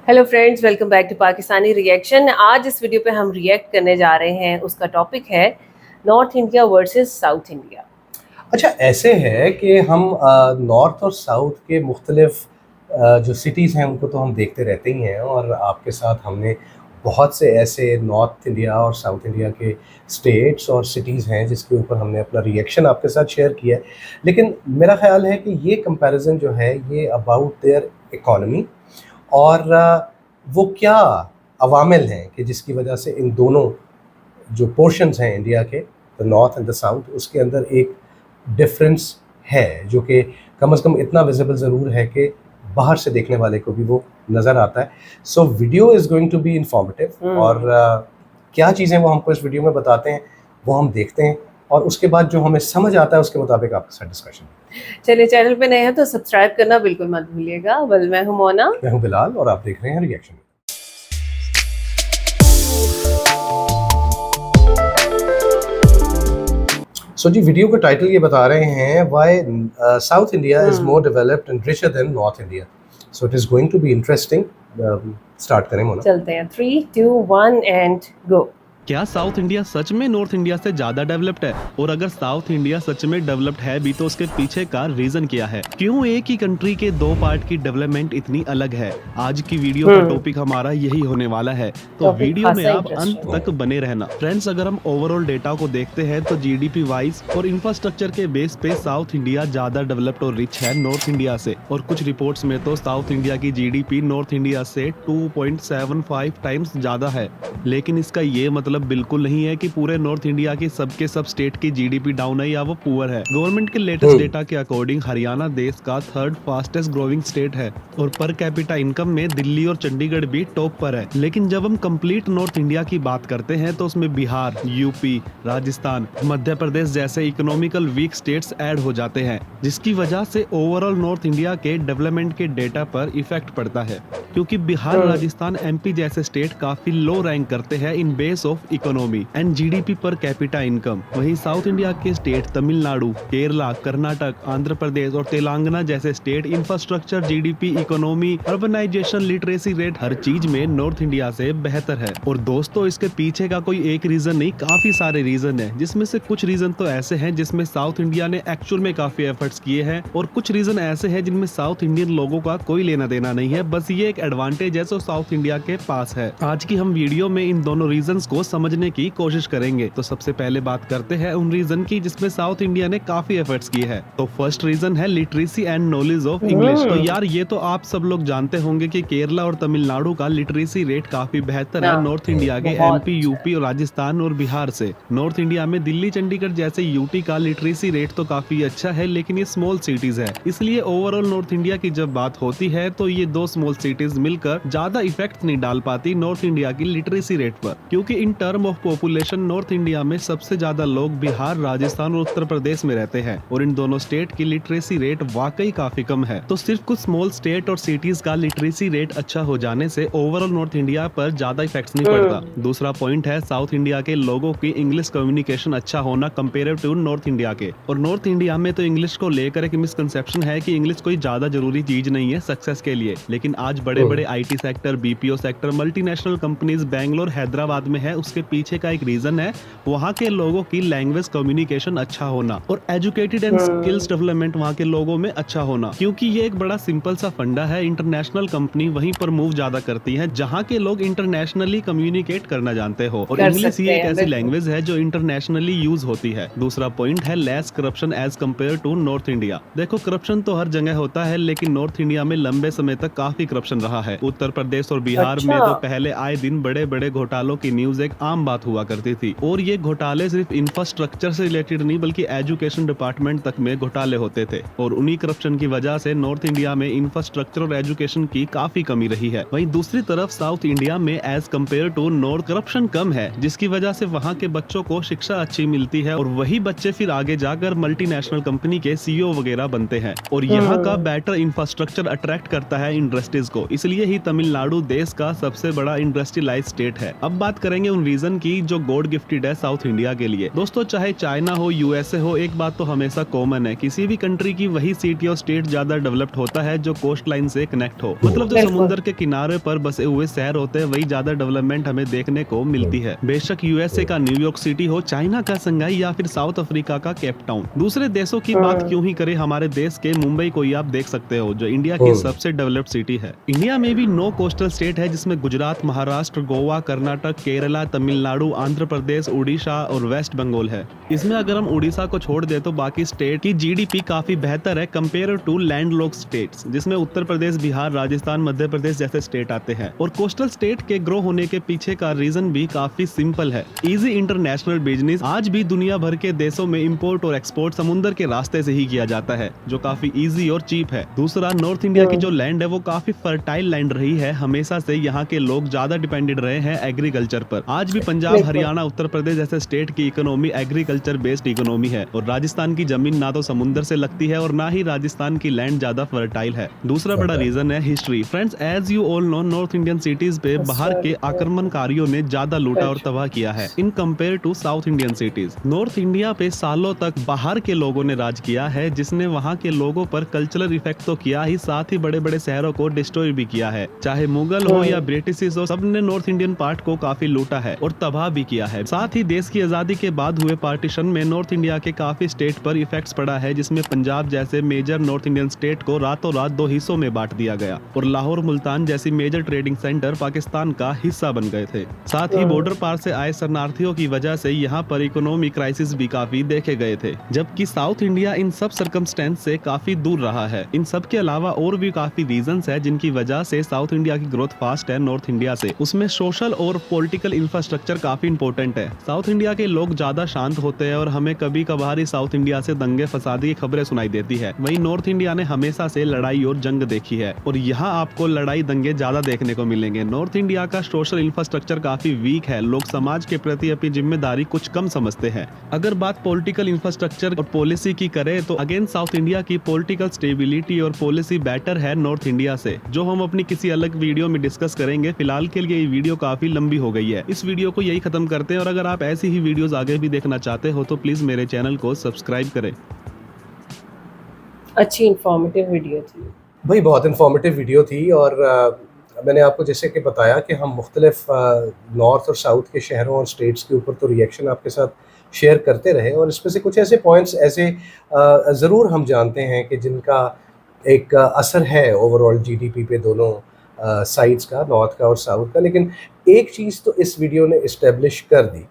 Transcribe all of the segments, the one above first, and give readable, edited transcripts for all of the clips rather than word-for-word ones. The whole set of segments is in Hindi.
Hello friends, welcome back to Pakistani reaction. आज इस वीडियो पे हम रिएक्ट करने जा रहे हैं, उसका टॉपिक है north India versus south India. अच्छा, ऐसे है कि हम नॉर्थ और साउथ के मुख्तलिफ जो सिटीज़ हैं उनको तो हम देखते रहते ही हैं, और आपके साथ हमने बहुत से ऐसे नॉर्थ इंडिया और साउथ इंडिया के स्टेट्स और सिटीज़ हैं जिसके ऊपर हमने अपना रिएक्शन आपके साथ शेयर किया है। लेकिन मेरा ख़्याल है कि ये कंपैरिज़न जो है ये अबाउट देयर इकॉनमी और वो क्या अवामिल हैं कि जिसकी वजह से इन दोनों जो पोर्शंस हैं इंडिया के, the north and the south, उसके अंदर एक डिफरेंस है जो कि कम से कम इतना विजिबल ज़रूर है कि बाहर से देखने वाले को भी वो नज़र आता है। So video is going to be informative, और क्या चीज़ें वो हमको इस वीडियो में बताते हैं वो हम देखते हैं, और उसके बाद जो हमें समझ आता है उसके मुताबिक आपके साथ डिस्कशन। चलिए, चैनल पे नए हैं तो सब्सक्राइब करना बिल्कुल मत भूलिएगा। वेल, मैं हूं मोना। मैं हूं बिलाल और आप देख रहे हैं रिएक्शन। सो जी, वीडियो का टाइटल ये बता रहे हैं why south India is more developed and richer than north India. So it is going to be interesting. Start करें मोना। चलते हैं, 3, 2, 1 एंड गो। क्या साउथ इंडिया सच में नॉर्थ इंडिया से ज्यादा डेवलप्ड है? और अगर साउथ इंडिया सच में डेवलप्ड है भी तो उसके पीछे का रीजन क्या है? क्यों एक ही कंट्री के दो पार्ट की डेवलपमेंट इतनी अलग है? आज की वीडियो का टॉपिक हमारा यही होने वाला है, तो वीडियो में आप अंत तक बने रहना। फ्रेंड्स, अगर हम ओवरऑल डेटा को देखते हैं तो जीडीपी वाइज और इंफ्रास्ट्रक्चर के बेस पे साउथ इंडिया ज्यादा डेवलप्ड और रिच है नॉर्थ इंडिया से। और कुछ रिपोर्ट्स में तो साउथ इंडिया की जीडीपी नॉर्थ इंडिया से 2.75 टाइम्स ज्यादा है। लेकिन इसका ये मतलब बिल्कुल नहीं है कि पूरे नॉर्थ इंडिया के सब स्टेट की जीडीपी डाउन है या वो पुअर है। गवर्नमेंट के लेटेस्ट डेटा के अकॉर्डिंग हरियाणा देश का 3rd फास्टेस्ट ग्रोइंग स्टेट है, और पर कैपिटा इनकम में दिल्ली और चंडीगढ़ भी टॉप पर है। लेकिन जब हम कंप्लीट नॉर्थ इंडिया की बात करते हैं तो उसमें बिहार, यूपी, राजस्थान, मध्य प्रदेश जैसे इकोनॉमिकल वीक स्टेट्स ऐड हो जाते हैं, जिसकी वजह से ओवरऑल नॉर्थ इंडिया के डेवलपमेंट के डेटा पर इफेक्ट पड़ता है। क्योंकि बिहार, राजस्थान, एमपी जैसे स्टेट काफी लो रैंक करते हैं in base of economy and GDP per capita income. वहीं साउथ इंडिया के स्टेट तमिलनाडु, केरला, कर्नाटक, आंध्र प्रदेश और तेलंगाना जैसे state infrastructure, GDP, economy, urbanisation, literacy rate हर चीज में नॉर्थ इंडिया से बेहतर है। और दोस्तों, इसके पीछे का कोई एक रीजन नहीं, काफी सारे रीजन है, जिसमें से कुछ रीजन तो ऐसे हैं जिसमें साउथ इंडिया ने एक्चुअल में काफी एफर्ट्स किए हैं, और कुछ रीजन ऐसे हैं जिनमें साउथ इंडियन लोगों का कोई लेना देना नहीं है, बस ये एक एडवांटेज है जो साउथ इंडिया के पास है। आज की हम वीडियो में इन दोनों रीजंस को समझने की कोशिश करेंगे। तो सबसे पहले बात करते हैं उन रीजन की जिसमें साउथ इंडिया ने काफी एफर्ट्स किए हैं। तो फर्स्ट रीजन है literacy and knowledge of English. तो यार, ये तो आप सब लोग जानते होंगे कि केरला और तमिलनाडु का लिटरेसी रेट काफी बेहतर है नॉर्थ इंडिया के एमपी, यूपी और राजस्थान और बिहार से। नॉर्थ इंडिया में दिल्ली, चंडीगढ़ जैसे यूटी का लिटरेसी रेट तो काफी अच्छा है, लेकिन ये स्मॉल सिटीज है, इसलिए ओवरऑल नॉर्थ इंडिया की जब बात होती है तो ये दो स्मॉल सिटीज मिलकर ज्यादा इफेक्ट नहीं डाल पाती नॉर्थ इंडिया की लिटरेसी रेट पर। क्योंकि in term of population north India में सबसे ज्यादा लोग बिहार, राजस्थान और उत्तर प्रदेश में रहते हैं, और इन दोनों स्टेट की लिटरेसी रेट वाकई काफी कम है। तो सिर्फ कुछ स्मॉल स्टेट और सिटीज का लिटरेसी रेट अच्छा हो जाने से ओवरऑल नॉर्थ इंडिया पर ज्यादा इफेक्ट्स नहीं पड़ता। दूसरा पॉइंट है साउथ इंडिया के लोगों की इंग्लिश कम्युनिकेशन अच्छा होना कंपेरेटिव टू नॉर्थ इंडिया के। और नॉर्थ इंडिया में तो इंग्लिश को लेकर एक मिसकंसेप्शन है कि इंग्लिश कोई ज्यादा जरूरी चीज नहीं है सक्सेस के लिए। लेकिन आज बड़े बड़े IT sector, BPO sector, multinational companies Bangalore, Hyderabad में है, उसके पीछे का एक रीजन है वहाँ के लोगों की लैंग्वेज कम्युनिकेशन अच्छा होना और एजुकेटेड एंड स्किल्स डेवलपमेंट वहाँ के लोगों में अच्छा होना। क्योंकि ये एक बड़ा सिंपल सा फंडा है, इंटरनेशनल कंपनी वहीं पर मूव ज्यादा करती है जहाँ के लोग इंटरनेशनली कम्युनिकेट करना जानते हो, और इंग्लिश ये एक ऐसी लैंग्वेज है जो इंटरनेशनली यूज होती है। दूसरा पॉइंट है less corruption as compare to north India. देखो, करप्शन तो हर जगह होता है, लेकिन नॉर्थ इंडिया में लंबे समय तक काफी करप्शन रहा है। उत्तर प्रदेश और बिहार में तो पहले आए दिन बड़े बड़े घोटालों की न्यूज एक आम बात हुआ करती थी, और ये घोटाले सिर्फ इंफ्रास्ट्रक्चर से रिलेटेड नहीं बल्कि एजुकेशन डिपार्टमेंट तक में घोटाले होते थे, और उन्हीं करप्शन की वजह से नॉर्थ इंडिया में इंफ्रास्ट्रक्चर और एजुकेशन की काफी कमी रही है। वहीं दूसरी तरफ साउथ इंडिया में as compare to north corruption कम है, जिसकी वजह से वहाँ के बच्चों को शिक्षा अच्छी मिलती है, और वही बच्चे फिर आगे जाकर मल्टीनेशनल कंपनी के सीईओ वगैरह बनते हैं, और यहाँ का बेटर इंफ्रास्ट्रक्चर अट्रैक्ट करता है इंडस्ट्रीज को, इसलिए ही तमिलनाडु देश का सबसे बड़ा इंडस्ट्रियलाइज स्टेट है। अब बात करेंगे उन रीजन की जो गॉड गिफ्टेड है साउथ इंडिया के लिए। दोस्तों चाहे चाइना हो, यूएसए हो, एक बात तो हमेशा कॉमन है, किसी भी कंट्री की वही सिटी और स्टेट ज्यादा डेवलप्ड होता है जो कोस्ट लाइन से कनेक्ट हो। मतलब जो बिल्कुल। समुद्र के किनारे पर बसे हुए शहर होते हैं वही ज्यादा डेवलपमेंट हमें देखने को मिलती है। बेशक यूएसए का न्यूयॉर्क सिटी हो, चाइना का संघाई या फिर साउथ अफ्रीका का केप टाउन। दूसरे देशों की बात क्यों ही करे, हमारे देश के मुंबई को ही आप देख सकते हो जो इंडिया की सबसे डेवलप्ड सिटी है। इंडिया में भी 9 कोस्टल स्टेट है जिसमें गुजरात, महाराष्ट्र, गोवा, कर्नाटक, केरला, तमिलनाडु, आंध्र प्रदेश, उड़ीसा और वेस्ट बंगाल है। इसमें अगर हम उड़ीसा को छोड़ दे तो बाकी स्टेट की जीडीपी काफी बेहतर है कंपेयर टू लैंडलॉक्ड स्टेट्स, जिसमें उत्तर प्रदेश, बिहार, राजस्थान, मध्य प्रदेश जैसे स्टेट आते हैं। और कोस्टल स्टेट के ग्रो होने के पीछे का रीजन भी काफी सिंपल है, इजी इंटरनेशनल बिजनेस। आज भी दुनिया भर के देशों में इंपोर्ट और एक्सपोर्ट समुद्र के रास्ते से ही किया जाता है जो काफी इजी और चीप है। दूसरा, नॉर्थ इंडिया की जो लैंड है वो काफी फर्टाइल लैंड रही है, हमेशा से यहाँ के लोग ज्यादा डिपेंडेंट रहे हैं एग्रीकल्चर पर। आज भी पंजाब, हरियाणा, उत्तर प्रदेश जैसे स्टेट की इकोनॉमी एग्रीकल्चर बेस्ड इकोनॉमी है। और राजस्थान की जमीन ना तो समुद्र से लगती है और ना ही राजस्थान की लैंड ज्यादा फर्टाइल है। दूसरा बड़ा रीजन है history. Friends, as you all know, north Indian cities पे बाहर के आक्रमणकारियों ने ज्यादा लूटा और तबाह किया है in compare to south Indian cities. North India पे सालों तक बाहर के लोगों ने राज किया है, जिसने वहाँ के लोगों पर कल्चरल इफेक्ट तो किया ही, साथ ही बड़े बड़े शहरों को डिस्ट्रॉय भी किया है। चाहे मुगल हो या ब्रिटिश हो, सबने नॉर्थ इंडियन पार्ट को काफी लूटा है और तबाह भी किया है। साथ ही देश की आजादी के बाद हुए पार्टीशन में नॉर्थ इंडिया के काफी स्टेट पर इफेक्ट्स पड़ा है, जिसमें पंजाब जैसे मेजर नॉर्थ इंडियन स्टेट को रातों रात 2 हिस्सों में बांट दिया गया और लाहौर, मुल्तान जैसी मेजर ट्रेडिंग सेंटर पाकिस्तान का हिस्सा बन गए थे। साथ ही बॉर्डर पार से आए शरणार्थियों की वजह से यहाँ पर इकोनॉमिक क्राइसिस भी काफी देखे गए थे, जबकि साउथ इंडिया इन सब सर्कमस्टेंस से काफी दूर रहा है। इन सब के अलावा और भी काफी रीजंस है जिनकी वजह से साउथ इंडिया की ग्रोथ फास्ट है नॉर्थ इंडिया से। उसमें सोशल और पॉलिटिकल इंफ्रास्ट्रक्चर काफी इंपॉर्टेंट है। साउथ इंडिया के लोग ज्यादा शांत होते हैं और हमें कभी कभार ही साउथ इंडिया से दंगे फसादी की खबरें सुनाई देती है। वहीं नॉर्थ इंडिया ने हमेशा से लड़ाई और जंग देखी है और यहाँ आपको लड़ाई दंगे ज्यादा देखने को मिलेंगे। नॉर्थ इंडिया का सोशल इंफ्रास्ट्रक्चर काफी वीक है, लोग समाज के प्रति अपनी जिम्मेदारी कुछ कम समझते हैं। अगर बात पॉलिटिकल इंफ्रास्ट्रक्चर और पॉलिसी की करें तो अगेन साउथ इंडिया की पॉलिटिकल स्टेबिलिटी और पॉलिसी बेटर है नॉर्थ इंडिया से, जो हम अपनी किसी अलग वीडियो में डिस्कस करेंगे। फिलहाल के लिए ये वीडियो काफी लंबी हो गई है, इस वीडियो को यही खत्म करते हैं। और अगर आप ऐसी ही वीडियोस आगे भी देखना चाहते हो तो प्लीज मेरे चैनल को सब्सक्राइब करें। अच्छी इंफॉर्मेटिव वीडियो थी भाई, बहुत इन्फॉर्मेटिव वीडियो थी। और मैंने आपको जैसे कि बताया कि हम मुख्तलिफ नॉर्थ और साउथ के शहरों और स्टेट्स के ऊपर तो रिएक्शन आपके साथ शेयर करते रहे, और इसमें से कुछ ऐसे पॉइंट्स ऐसे ज़रूर हम जानते हैं कि जिनका एक असर है ओवरऑल जीडीपी पे दोनों साइड्स का, नॉर्थ का और साउथ का। लेकिन एक चीज़ तो इस वीडियो ने इस्टेब्लिश कर दी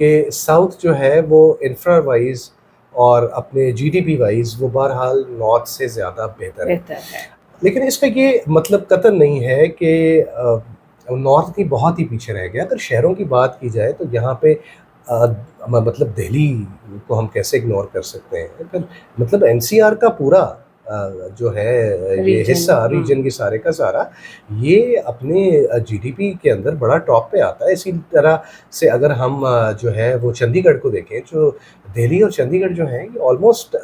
कि साउथ जो है वो इंफ्रा वाइज और अपने जीडीपी वाइज वो बहरहाल नॉर्थ से ज़्यादा बेहतर है। लेकिन इसका ये मतलब कतई नहीं है कि नॉर्थ की बहुत ही पीछे रह गया। अगर शहरों की बात की जाए तो यहाँ पे मतलब दिल्ली को हम कैसे इग्नोर कर सकते हैं। फिर मतलब एनसीआर का पूरा जो है ये हिस्सा, रीजन की सारे का सारा, ये अपने जीडीपी के अंदर बड़ा टॉप पे आता है। इसी तरह से अगर हम जो है वो चंडीगढ़ को देखें, जो दिल्ली और चंडीगढ़ जो है ये almost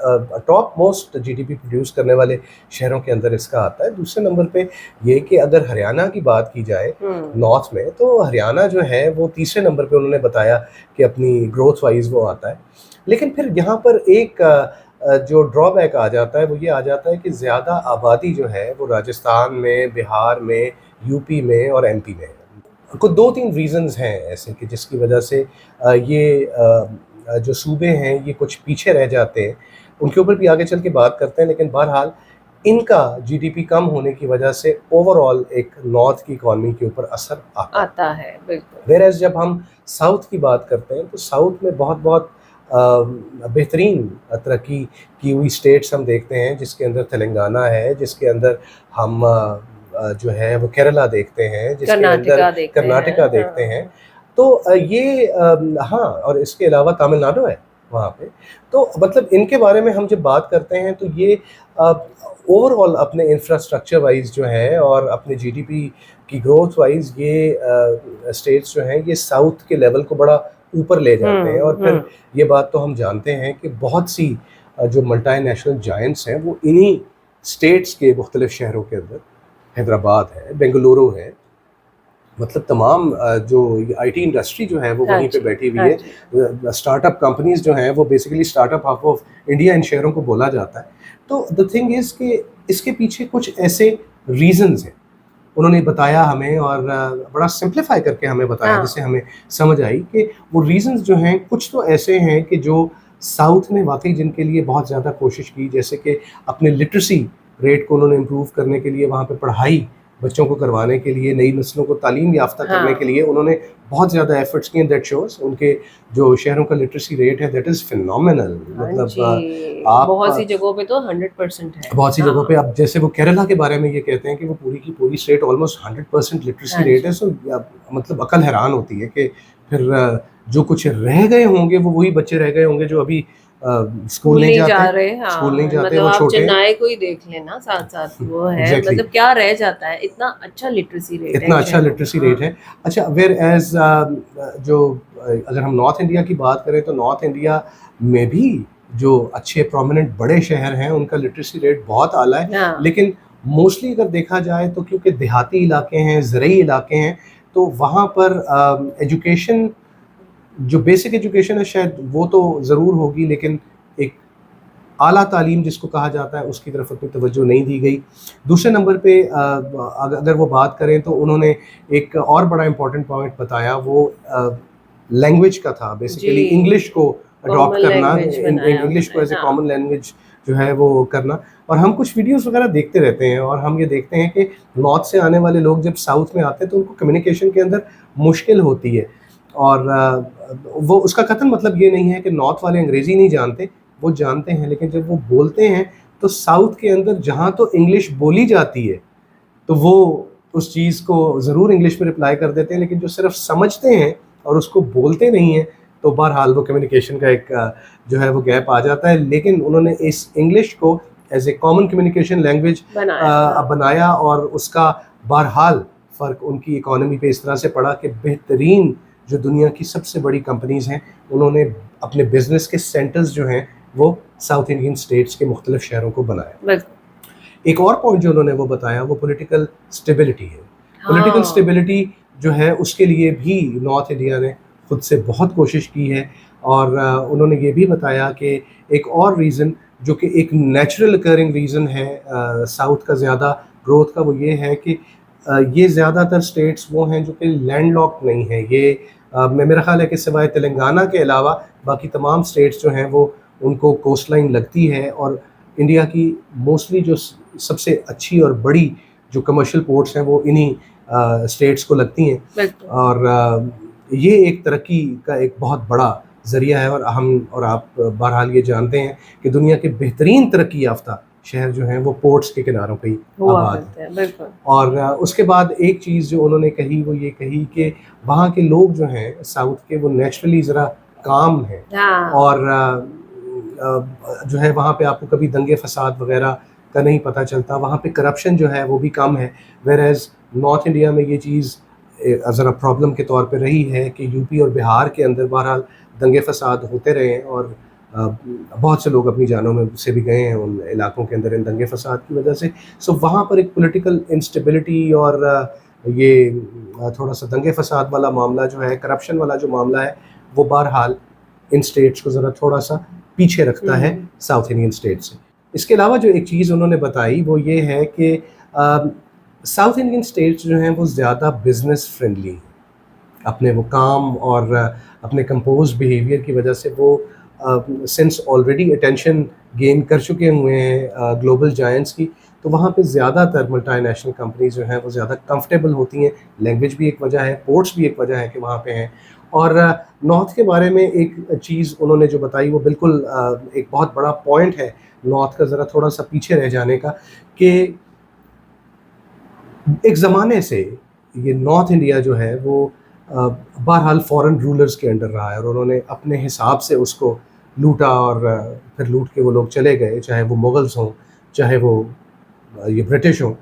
top most GDP produce करने वाले शहरों के अंदर इसका आता है। दूसरे नंबर पे ये कि अगर हरियाणा की बात की जाए नॉर्थ में, तो हरियाणा जो है वो तीसरे नंबर पे उन्होंने बताया कि अपनी ग्रोथ वाइज वो आता है। लेकिन फिर यहाँ पर एक जो ड्रॉबैक आ जाता है वो ये आ जाता है कि ज़्यादा आबादी जो है वो राजस्थान में, बिहार में, यूपी में और एमपी में है। कुछ 2-3 रीज़न्स हैं ऐसे कि जिसकी वजह से ये जो सूबे हैं ये कुछ पीछे रह जाते हैं। उनके ऊपर भी आगे चल के बात करते हैं। लेकिन बहरहाल इनका जीडीपी कम होने की वजह से ओवरऑल एक नॉर्थ की इकॉनमी के ऊपर असर आता है। बिल्कुल। वेयरएज़ जब हम साउथ की बात करते हैं तो साउथ में बहुत बेहतरीन तरक्की की हुई स्टेट्स हम देखते हैं, जिसके अंदर तेलंगाना है, जिसके अंदर हम जो है वो केरला देखते हैं, जिसके अंदर कर्नाटका देखते हैं। तो ये हाँ, और इसके अलावा तमिलनाडु है वहाँ पे। तो मतलब इनके बारे में हम जब बात करते हैं तो ये ओवरऑल अपने इंफ्रास्ट्रक्चर वाइज जो है और अपने जीडीपी की ग्रोथ वाइज ये स्टेट्स जो हैं ये साउथ के लेवल को बड़ा ऊपर ले जाते हैं। और फिर ये बात तो हम जानते हैं कि बहुत सी जो मल्टीनेशनल जायंट्स हैं वो इन्हीं स्टेट्स के मुख्तलिफ शहरों के अंदर, हैदराबाद है, बेंगलुरु है, मतलब तमाम जो आईटी इंडस्ट्री जो है वो हाँ वहीं पे जी, बैठी हुई हाँ है। जी। स्टार्टअप कंपनीज जो हैं वो basically startup hub of India in शेयरों को बोला जाता है। तो द थिंग इज़ कि इसके पीछे कुछ ऐसे रीज़न्स हैं, उन्होंने बताया हमें, और बड़ा सिंप्लीफाई करके हमें बताया हाँ, जिससे हमें समझ आई कि वो रीज़न्स जो हैं कुछ तो ऐसे हैं कि जो साउथ ने वाक़ई जिनके लिए बहुत ज़्यादा कोशिश की, जैसे कि अपने लिटरेसी रेट को उन्होंने इम्प्रूव करने के लिए, वहाँ पे पढ़ाई बच्चों को करवाने के लिए, नई नस्लों को तालीम याफ्ता करने के हाँ। लिए उन्होंने बहुत ज़्यादा एफर्ट्स किए। दैट शोज़ उनके जो शहरों का लिटरेसी रेट है दैट इज़ फिनोमिनल। हाँ मतलब जी, आप बहुत सी जगहों पे तो 100% है। बहुत सी जगहों पे, हाँ, अब जैसे वो केरला के बारे में ये कहते हैं कि वो पूरी की पूरी स्टेट ऑलमोस्ट 100% लिटरेसी हाँ रेट है। जी। सो मतलब अकल हैरान होती है कि फिर जो कुछ रह गए होंगे वो वही बच्चे रह गए होंगे जो अभी स्कूल स्कूल नहीं नहीं जा जाते, रहे, स्कूल नहीं हाँ, जाते, मतलब वो आप छोटे हैं। चेन्नई को ही देख लेना साथ-साथ, वो है एग्जैक्टली मतलब क्या रह जाता है, इतना अच्छा लिटरेसी रेट है इतना इन अच्छा शहरों लिटरेसी में। रेट हाँ, है। अच्छा, वेयर एज जो अगर हम नॉर्थ इंडिया की बात करें तो नॉर्थ इंडिया में भी जो अच्छे प्रोमिनेंट बड़े शहर हैं उनका लिटरेसी रेट बहुत आला है। हाँ, लेकिन मोस्टली अगर देखा जाए तो क्योंकि देहाती इलाके हैं, ज़रई इलाके हैं, तो वहाँ पर एजुकेशन, जो बेसिक एजुकेशन है शायद वो तो ज़रूर होगी, लेकिन एक आला तालीम जिसको कहा जाता है उसकी तरफ उतनी तवज्जो नहीं दी गई। दूसरे नंबर पे अगर वो बात करें तो उन्होंने एक और बड़ा इम्पोर्टेंट पॉइंट बताया, वो लैंग्वेज का था, जी, बेसिकली इंग्लिश को अडॉप्ट कॉमन करना, लैंग्वेज बनाया इंग्लिश को उन्होंने, एज ए हाँ। कॉमन लैंग्वेज जो है वो करना। और हम कुछ वीडियोस वगैरह देखते रहते हैं और हम ये देखते हैं कि नॉर्थ से आने वाले लोग जब साउथ में आते हैं तो उनको कम्युनिकेशन के अंदर मुश्किल होती है। और वो उसका कतई मतलब ये नहीं है कि नॉर्थ वाले अंग्रेज़ी नहीं जानते, वो जानते हैं, लेकिन जब वो बोलते हैं तो साउथ के अंदर जहाँ तो इंग्लिश बोली जाती है तो वो उस चीज़ को ज़रूर इंग्लिश में रिप्लाई कर देते हैं, लेकिन जो सिर्फ समझते हैं और उसको बोलते नहीं हैं तो बहरहाल वो कम्युनिकेशन का एक जो है वो गैप आ जाता है। लेकिन उन्होंने इस इंग्लिश को as a common communication language बनाया, हाँ। बनाया, और उसका बहरहाल फ़र्क उनकी इकॉनमी पे इस तरह से पड़ा कि बेहतरीन जो दुनिया की सबसे बड़ी कंपनीज़ हैं उन्होंने अपने बिजनेस के सेंटर्स जो हैं वो साउथ इंडियन स्टेट्स के मुख्तलिफ शहरों को बनाया। बिल्कुल, एक और पॉइंट जो उन्होंने वो बताया वो पॉलिटिकल स्टेबिलिटी है। पॉलिटिकल हाँ, स्टेबिलिटी जो है उसके लिए भी नॉर्थ इंडिया ने खुद से बहुत कोशिश की है। और उन्होंने ये भी बताया कि एक और रीज़न जो कि एक नेचुरल अकरिंग रीज़न है साउथ का ज़्यादा ग्रोथ का, वो ये है कि ये ज़्यादातर स्टेट्स वो हैं जो कि लैंडलॉक्ड नहीं है। ये मेरा ख़्याल है कि सिवाय तेलंगाना के अलावा बाकी तमाम स्टेट्स जो हैं वो उनको कोस्ट लाइन लगती है, और इंडिया की मोस्टली जो सबसे अच्छी और बड़ी जो कमर्शियल पोर्ट्स हैं वो इन्हीं स्टेट्स को लगती हैं। बिल्कुल। और ये एक तरक्की का एक बहुत बड़ा ज़रिया है, और हम और आप बहरहाल ये जानते हैं कि दुनिया के बेहतरीन तरक्की याफ्ता शहर जो हैं वो पोर्ट्स के किनारों पे ही हुआ आबाद हैं। करते हैं, बिल्कुल। और उसके बाद एक चीज़ जो उन्होंने कही वो ये कही कि वहाँ के लोग जो हैं साउथ के वो नेचुरली ज़रा काम हैं, हाँ, और जो है वहाँ पे आपको कभी दंगे फसाद वगैरह का नहीं पता चलता, वहाँ पे करप्शन जो है वो भी कम है। वेयर एज़ नॉर्थ इंडिया में ये चीज़ ज़रा प्रॉब्लम के तौर पे रही है कि यूपी और बिहार के अंदर बहरहाल दंगे फसाद होते रहे हैं, और बहुत से लोग अपनी जानों में से भी गए हैं उन इलाकों के अंदर इन दंगे फसाद की वजह से। सो वहाँ पर एक पॉलिटिकल इंस्टेबिलिटी और ये थोड़ा सा दंगे फसाद वाला मामला जो है, करप्शन वाला जो मामला है, वो बहरहाल इन स्टेट्स को ज़रा थोड़ा सा पीछे रखता है हुँ। साउथ इंडियन स्टेट से। इसके अलावा जो एक चीज़ उन्होंने बताई वो ये है कि साउथ इंडियन स्टेट्स जो हैं वो ज़्यादा बिजनेस फ्रेंडली हैं। अपने वो काम और अपने कंपोज बिहेवियर की वजह से वो सिंस ऑलरेडी अटेंशन गेन कर चुके हुए हैं ग्लोबल जायंट्स की, तो वहाँ पे ज़्यादातर मल्टीनेशनल कंपनीज जो हैं वो ज़्यादा कंफर्टेबल होती हैं। लैंग्वेज भी एक वजह है, पोर्ट्स भी एक वजह है कि वहाँ पे हैं। और नॉर्थ के बारे में एक चीज़ उन्होंने जो बताई वो बिल्कुल एक बहुत बड़ा पॉइंट है नॉर्थ का ज़रा थोड़ा सा पीछे रह जाने का, कि एक ज़माने से ये नॉर्थ इंडिया जो है वो बहरहाल फॉरेन रूलर्स के अंडर रहा है, और उन्होंने अपने हिसाब से उसको लूटा, और फिर लूट के वो लोग चले गए, चाहे वो मुग़ल्स हों, चाहे वो ये ब्रिटिश हों।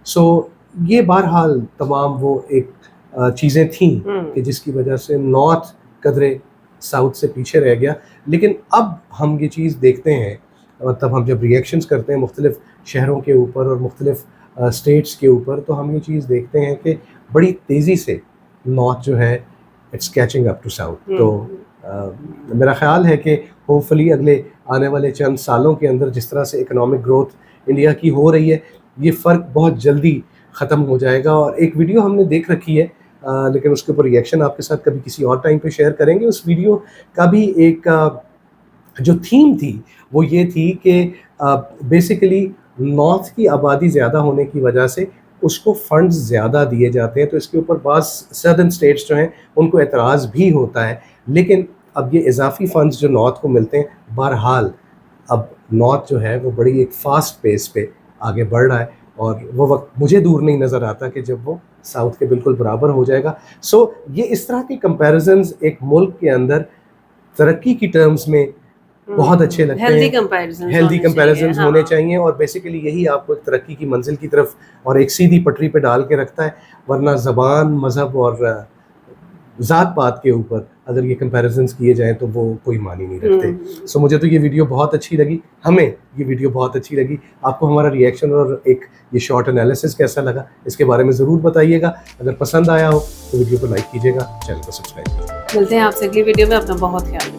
सो ये बहरहाल तमाम वो एक चीज़ें थीं कि हुँ, जिसकी वजह से नॉर्थ कदरे साउथ से पीछे रह गया। लेकिन अब हम ये चीज़ देखते हैं, तब हम जब रिएक्शंस करते हैं मुख्तलिफ़ शहरों के ऊपर और मुख्तलिफ़ स्टेट्स के ऊपर, तो हम ये चीज़ देखते हैं कि बड़ी तेज़ी से नॉर्थ जो है it's catching up to south. तो मेरा ख्याल है कि होपफुली अगले आने वाले चंद सालों के अंदर जिस तरह से इकोनॉमिक ग्रोथ इंडिया की हो रही है, ये फ़र्क बहुत जल्दी ख़त्म हो जाएगा। और एक वीडियो हमने देख रखी है, लेकिन उसके ऊपर रिएक्शन आपके साथ कभी किसी और टाइम पे शेयर करेंगे। उस वीडियो का भी एक जो थीम थी वो ये थी कि बेसिकली नॉर्थ की आबादी ज़्यादा होने की वजह से उसको फंड्स ज़्यादा दिए जाते हैं, तो इसके ऊपर बाज़ सदर्न स्टेट्स जो हैं उनको एतराज़ भी होता है। लेकिन अब ये इजाफी फंड्स जो नॉर्थ को मिलते हैं, बहरहाल अब नॉर्थ जो है वो बड़ी एक फ़ास्ट पेस पे आगे बढ़ रहा है और वो वक्त मुझे दूर नहीं नज़र आता कि जब वो साउथ के बिल्कुल बराबर हो जाएगा। सो ये इस तरह के कंपैरिजन्स एक मुल्क के अंदर तरक्की की टर्म्स में बहुत अच्छे लगते हैं। हेल्दी कंपैरिजन्स होने चाहिए और बेसिकली यही आपको एक तरक्की की मंजिल की तरफ और एक सीधी पटरी पे डाल के रखता है। वरना ज़बान, मज़हब और ज़ात पात के ऊपर अगर ये कंपैरिजन्स किए जाएँ तो वो कोई मानी नहीं रखते। सो मुझे तो ये वीडियो बहुत अच्छी लगी, हमें ये वीडियो बहुत अच्छी लगी। आपको हमारा रिएक्शन और एक ये शॉर्ट एनालिसिस कैसा लगा इसके बारे में ज़रूर बताइएगा। अगर पसंद आया हो तो वीडियो को लाइक कीजिएगा, चैनल को सब्सक्राइब कीजिएगा। मिलते हैं आपसे अगली वीडियो में, अपना बहुत ख्याल रखिए।